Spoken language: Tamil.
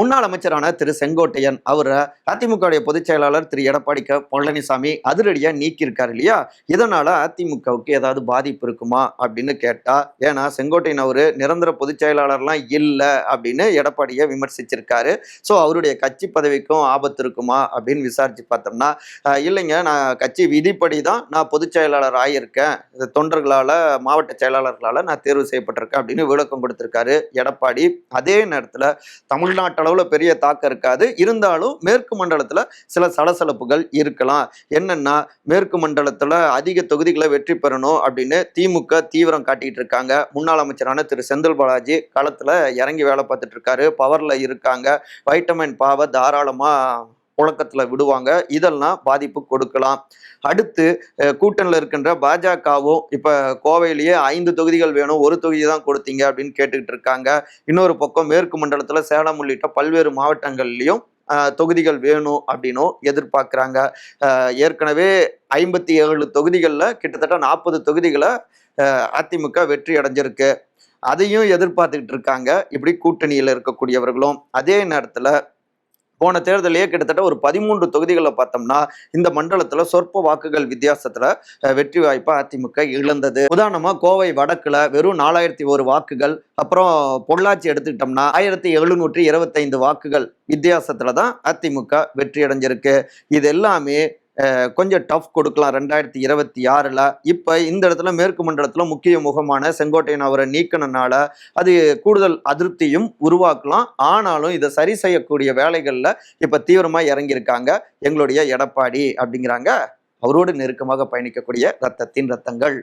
முன்னாள் அமைச்சரான திரு செங்கோட்டையன் அவரை அதிமுக பொதுச் செயலாளர் திரு எடப்பாடி பழனிசாமி அதிரடியா நீக்கியிருக்காரு இல்லையா? இதனால அதிமுகவுக்கு ஏதாவது பாதிப்பு இருக்குமா அப்படின்னு கேட்டா, ஏன்னா செங்கோட்டையன் அவரு நிரந்தர பொதுச் செயலாளர்லாம் இல்ல அப்படின்னு எடப்பாடியை விமர்சிச்சிருக்காரு. ஸோ அவருடைய கட்சி பதவிக்கும் ஆபத்து இருக்குமா அப்படின்னு விசாரிச்சு பார்த்தோம்னா, இல்லைங்க, நான் கட்சி விதிப்படி தான் நான் பொதுச் செயலாளர் ஆகியிருக்கேன், தொண்டர்களால மாவட்ட செயலாளர்களால நான் தேர்வு செய்யப்பட்டிருக்கேன் அப்படின்னு விளக்கம் கொடுத்திருக்காரு எடப்பாடி. அதே நேரத்தில் தமிழ்நாட்டு அளவுல பெரிய தாக்கம் இருக்காது, இருந்தாலும் மேற்கு மண்டலத்துல சில சலசலப்புகள் இருக்கலாம். என்னன்னா, மேற்கு மண்டலத்துல அதிக தொகுதிகளை வெற்றி பெறணும் அப்படின்னு திமுக தீவிரம் காட்டிட்டு இருக்காங்க. முன்னாள் அமைச்சரான திரு செந்தில் பாலாஜி களத்துல இறங்கி வேலை பார்த்துட்டு இருக்காரு, பவர்ல இருக்காங்க. வைட்டமின் பாவை தாராளமா புழக்கத்துல விடுவாங்க. இதெல்லாம் பாதிப்பு கொடுக்கலாம். அடுத்து கூட்டணியில் இருக்கின்ற பாஜகவும் இப்ப கோவையிலேயே 5 தொகுதிகள் வேணும், ஒரு தொகுதி தான் கொடுத்தீங்க அப்படின்னு கேட்டுக்கிட்டு இருக்காங்க. இன்னொரு பக்கம் மேற்கு மண்டலத்துல சேலம் உள்ளிட்ட பல்வேறு மாவட்டங்கள்லயும் தொகுதிகள் வேணும் அப்படின்னும் எதிர்பார்க்கிறாங்க. ஏற்கனவே 57 தொகுதிகள்ல கிட்டத்தட்ட 40 தொகுதிகளை அதிமுக வெற்றி அடைஞ்சிருக்கு. அதையும் எதிர்பார்த்துக்கிட்டு இருக்காங்க இப்படி கூட்டணியில் இருக்கக்கூடியவர்களும். அதே நேரத்துல போன தேர்தலையே கிட்டத்தட்ட ஒரு 13 தொகுதிகளில் பார்த்தோம்னா இந்த மண்டலத்துல சொற்ப வாக்குகள் வித்தியாசத்துல வெற்றி வாய்ப்பை அதிமுக இழந்தது. உதாரணமா கோவை வடக்குல வெறும் 4001 வாக்குகள், அப்புறம் பொள்ளாச்சி எடுத்துக்கிட்டோம்னா 1725 வாக்குகள் வித்தியாசத்துல தான் அதிமுக வெற்றி அடைஞ்சிருக்கு. இது எல்லாமே கொஞ்சம் டஃப் கொடுக்கலாம் 2026ல. இப்ப இந்த இடத்துல மேற்கு மண்டலத்துல முக்கிய முகமான செங்கோட்டையன் அவரை நீக்கினால அது கூடுதல் அதிருப்தியும் உருவாக்கலாம். ஆனாலும் இதை சரி செய்யக்கூடிய வேலைகள்ல இப்ப தீவிரமா இறங்கியிருக்காங்க எங்களுடைய எடப்பாடி அப்படிங்கிறாங்க அவரோடு நெருக்கமாக பயணிக்கக்கூடிய ரத்தத்தின் ரத்தங்கள்.